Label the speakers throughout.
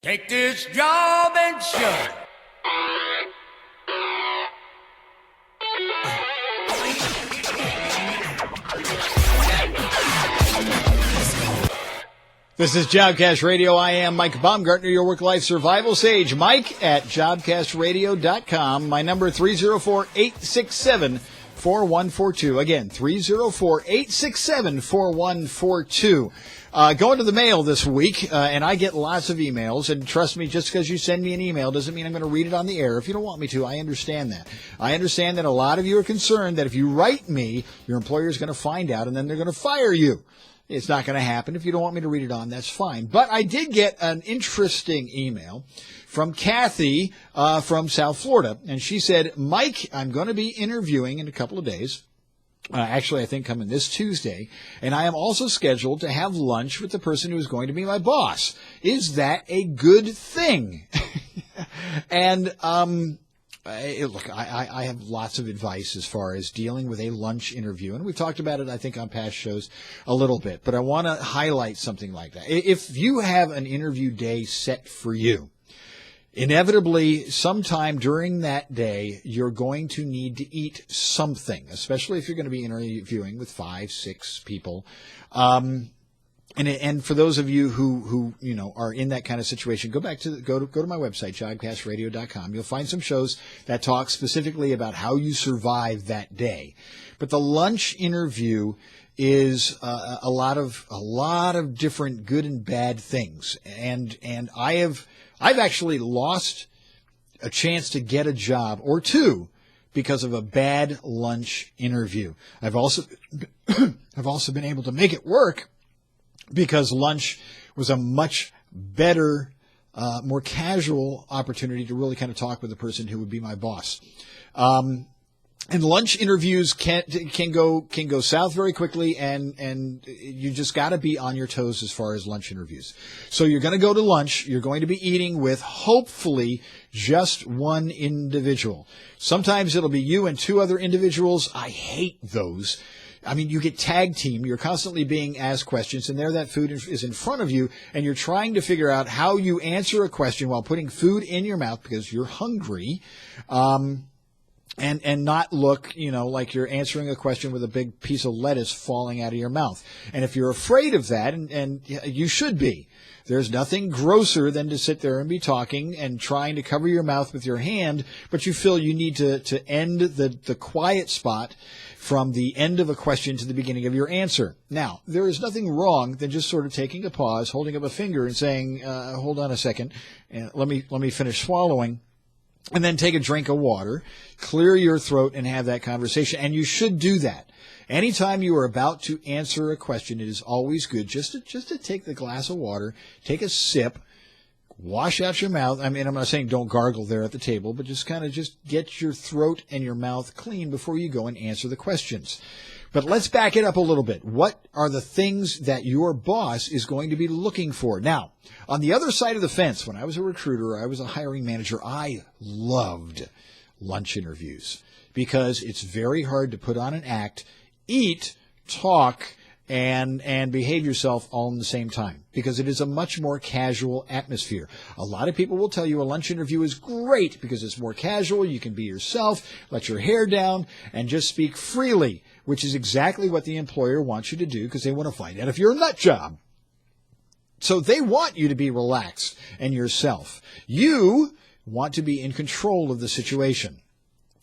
Speaker 1: Take this job and shove it.
Speaker 2: This is Jobcast Radio. I am Mike Baumgartner, your work-life survival sage. Mike at Jobcastradio.com. My number 304-867-4142. Again, 304-867-4142. Going to the mail this week, and I get lots of emails. And trust me, just because you send me an email doesn't mean I'm going to read it on the air. If you don't want me to, I understand that. I understand that a lot of you are concerned that if you write me, your employer is going to find out, and then they're going to fire you. It's not going to happen. If you don't want me to read it on, that's fine. But I did get an interesting email from Kathy from South Florida. And she said, Mike, I'm going to be interviewing in a couple of days. Actually, I think coming this Tuesday. And I am also scheduled to have lunch with the person who is going to be my boss. Is that a good thing? And look, I have lots of advice as far as dealing with a lunch interview, and we've talked about it, I think, on past shows a little bit, but I want to highlight something like that. If you have an interview day set for you, inevitably, sometime during that day, you're going to need to eat something, especially if you're going to be interviewing with 5, 6 people. And for those of you who you know are in that kind of situation, go to my website, Jobcastradio.com. You'll find some shows that talk specifically about how you survive that day. But the lunch interview is a lot of different good and bad things. And I've actually lost a chance to get a job or two because of a bad lunch interview. I've also been able to make it work because lunch was a much better, more casual opportunity to really kind of talk with the person who would be my boss. And lunch interviews can go south very quickly, and you just got to be on your toes as far as lunch interviews. So you're going to go to lunch. You're going to be eating with hopefully just one individual. Sometimes it'll be you and 2 other individuals. I hate those. I mean, you get tag team. You're constantly being asked questions, and there that food is in front of you, and you're trying to figure out how you answer a question while putting food in your mouth because you're hungry, and not look, like you're answering a question with a big piece of lettuce falling out of your mouth. And if you're afraid of that, and you should be, there's nothing grosser than to sit there and be talking and trying to cover your mouth with your hand, but you feel you need to end the quiet spot from the end of a question to the beginning of your answer. Now, there is nothing wrong than just sort of taking a pause, holding up a finger and saying, hold on a second, and let me finish swallowing, and then take a drink of water, clear your throat, and have that conversation. And you should do that. Anytime you are about to answer a question, it is always good just to take the glass of water, take a sip, wash out your mouth. I mean, I'm not saying don't gargle there at the table, but just get your throat and your mouth clean before you go and answer the questions. But let's back it up a little bit. What are the things that your boss is going to be looking for? Now, on the other side of the fence, when I was a recruiter, I was a hiring manager, I loved lunch interviews because it's very hard to put on an act, eat, talk, and behave yourself all in the same time because it is a much more casual atmosphere. A lot of people will tell you a lunch interview is great because it's more casual. You can be yourself, let your hair down, and just speak freely, which is exactly what the employer wants you to do because they want to find out if you're a nut job. So they want you to be relaxed and yourself. You want to be in control of the situation.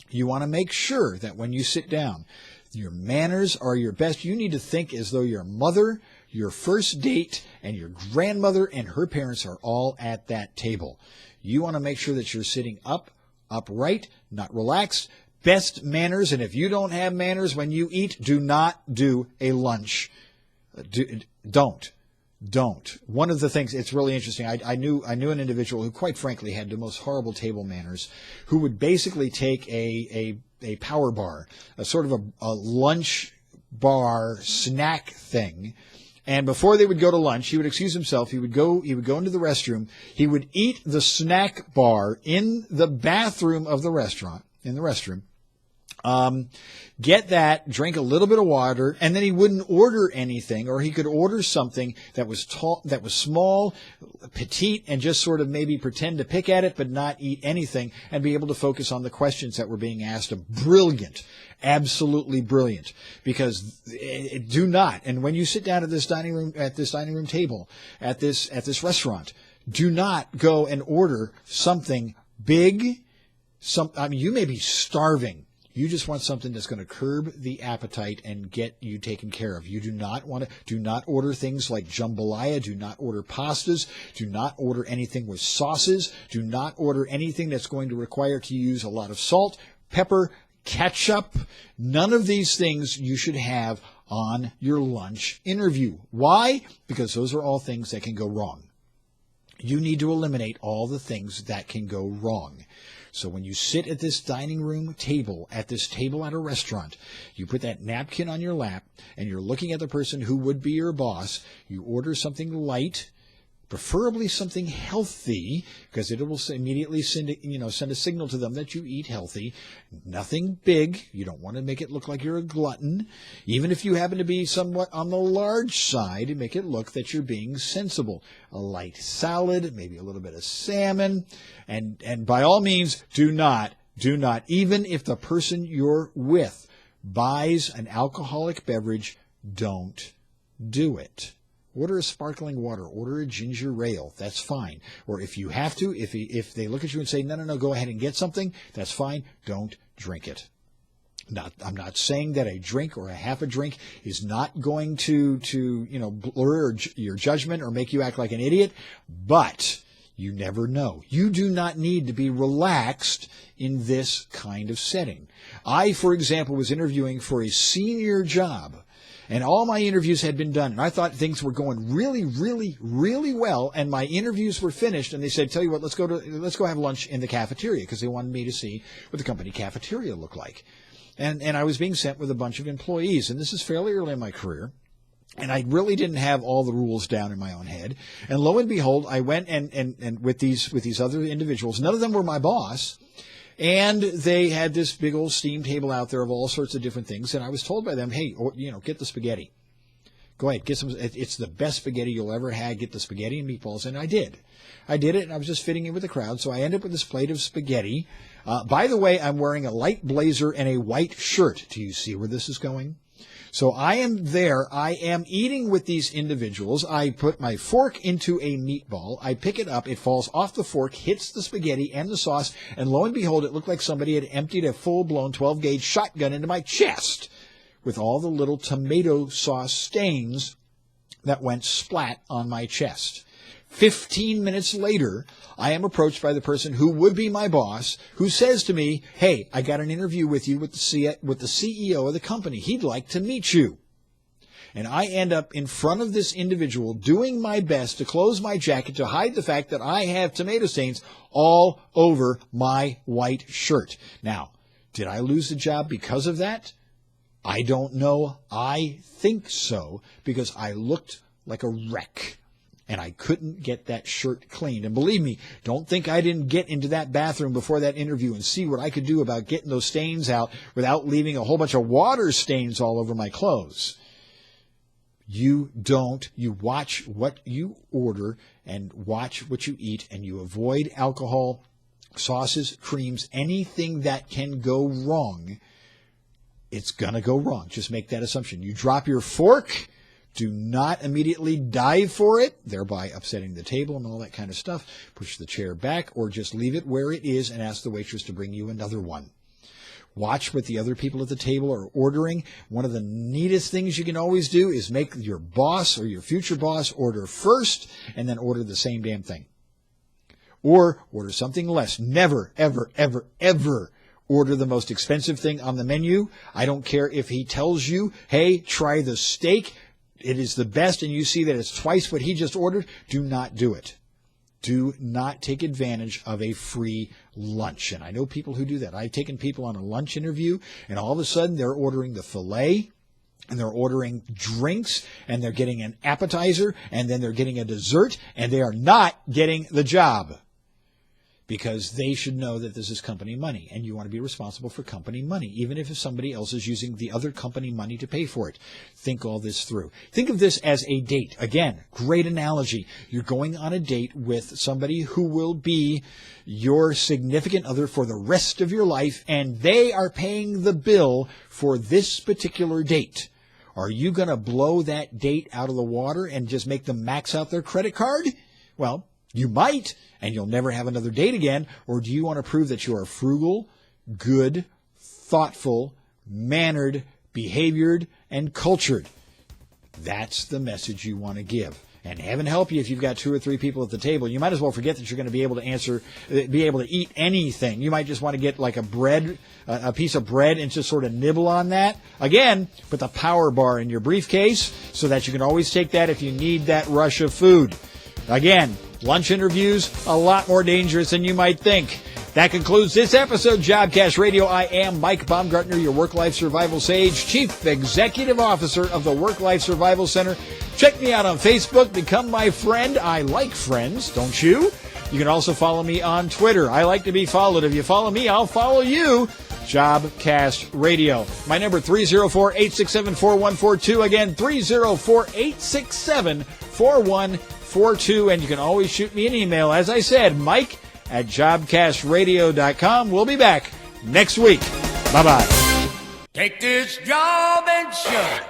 Speaker 2: You want to make sure that when you sit down, your manners are your best. You need to think as though your mother, your first date, and your grandmother and her parents are all at that table. You want to make sure that you're sitting upright, not relaxed. Best manners, and if you don't have manners when you eat, do not do a lunch. Don't. One of the things, it's really interesting, I knew an individual who quite frankly had the most horrible table manners, who would basically take a power bar, a sort of a lunch bar snack thing, and before they would go to lunch, he would excuse himself, he would go into the restroom, he would eat the snack bar in the bathroom of the restaurant, in the restroom, Get that, drink a little bit of water, and then he wouldn't order anything, or he could order something that was tall, that was small, petite, and just sort of maybe pretend to pick at it, but not eat anything, and be able to focus on the questions that were being asked. Brilliant. Absolutely brilliant. Because do not, and when you sit down at this dining room table, at this restaurant, do not go and order something big. You may be starving. You just want something that's going to curb the appetite and get you taken care of. You do not order things like jambalaya. Do not order pastas. Do not order anything with sauces. Do not order anything that's going to require to use a lot of salt, pepper, ketchup. None of these things you should have on your lunch interview. Why? Because those are all things that can go wrong. You need to eliminate all the things that can go wrong. So when you sit at this dining room table, at a restaurant, you put that napkin on your lap and you're looking at the person who would be your boss. You order something light, preferably something healthy, because it will immediately send a signal to them that you eat healthy. Nothing big. You don't want to make it look like you're a glutton. Even if you happen to be somewhat on the large side, make it look that you're being sensible. A light salad, maybe a little bit of salmon, and by all means, do not, even if the person you're with buys an alcoholic beverage, don't do it. Order a sparkling water. Order a ginger ale. That's fine. Or if you have to, if they look at you and say, no, go ahead and get something, that's fine. Don't drink it. I'm not saying that a drink or a half a drink is not going to blur your judgment or make you act like an idiot, but you never know. You do not need to be relaxed in this kind of setting. I, for example, was interviewing for a senior job. And all my interviews had been done, and I thought things were going really, really, really well. And my interviews were finished, and they said, "Tell you what, let's go have lunch in the cafeteria," because they wanted me to see what the company cafeteria looked like. And I was being sent with a bunch of employees, and this is fairly early in my career, and I really didn't have all the rules down in my own head. And lo and behold, I went and with these other individuals. None of them were my boss. And they had this big old steam table out there of all sorts of different things. And I was told by them, hey, get the spaghetti. Go ahead, get some. It's the best spaghetti you'll ever have. Get the spaghetti and meatballs. And I did it, and I was just fitting in with the crowd. So I ended up with this plate of spaghetti. By the way, I'm wearing a light blazer and a white shirt. Do you see where this is going? So I am there. I am eating with these individuals. I put my fork into a meatball. I pick it up. It falls off the fork, hits the spaghetti and the sauce, and lo and behold, it looked like somebody had emptied a full-blown 12-gauge shotgun into my chest with all the little tomato sauce stains that went splat on my chest. 15 minutes later, I am approached by the person who would be my boss, who says to me, hey, I got an interview with you with the CEO of the company. He'd like to meet you. And I end up in front of this individual doing my best to close my jacket to hide the fact that I have tomato stains all over my white shirt. Now, did I lose the job because of that? I don't know. I think so, because I looked like a wreck. And I couldn't get that shirt cleaned. And believe me, don't think I didn't get into that bathroom before that interview and see what I could do about getting those stains out without leaving a whole bunch of water stains all over my clothes. You watch what you order and watch what you eat, and you avoid alcohol, sauces, creams, anything that can go wrong. It's going to go wrong. Just make that assumption. You drop your fork. Do not immediately dive for it, thereby upsetting the table and all that kind of stuff. Push the chair back, or just leave it where it is and ask the waitress to bring you another one. Watch what the other people at the table are ordering. One of the neatest things you can always do is make your boss or your future boss order first and then order the same damn thing. Or order something less. Never, ever, ever, ever order the most expensive thing on the menu. I don't care if he tells you, hey, try the steak. It is the best, and you see that it's twice what he just ordered. Do not do it. Do not take advantage of a free lunch. And I know people who do that. I've taken people on a lunch interview, and all of a sudden they're ordering the filet, and they're ordering drinks, and they're getting an appetizer, and then they're getting a dessert, and they are not getting the job. because they should know that this is company money, and you want to be responsible for company money, even if somebody else is using the other company money to pay for it. Think all this through. Think of this as a date. Again, great analogy. You're going on a date with somebody who will be your significant other for the rest of your life, and they are paying the bill for this particular date. Are you going to blow that date out of the water and just make them max out their credit card? Well, you might, and you'll never have another date again. Or do you want to prove that you are frugal, good, thoughtful, mannered, behaviored, and cultured? That's the message you want to give. And heaven help you if you've got 2 or 3 people at the table. You might as well forget that you're going to be able to eat anything. You might just want to get like a piece of bread and just sort of nibble on that. Again, put the power bar in your briefcase so that you can always take that if you need that rush of food. Again, lunch interviews, a lot more dangerous than you might think. That concludes this episode, Jobcast Radio. I am Mike Baumgartner, your Work-Life Survival Sage, Chief Executive Officer of the Work-Life Survival Center. Check me out on Facebook. Become my friend. I like friends, don't you? You can also follow me on Twitter. I like to be followed. If you follow me, I'll follow you. Jobcast Radio. My number, 304-867-4142. Again, 304-867-4142. And you can always shoot me an email. As I said, Mike@jobcastradio.com. We'll be back next week. Bye-bye.
Speaker 1: Take this job and shut it.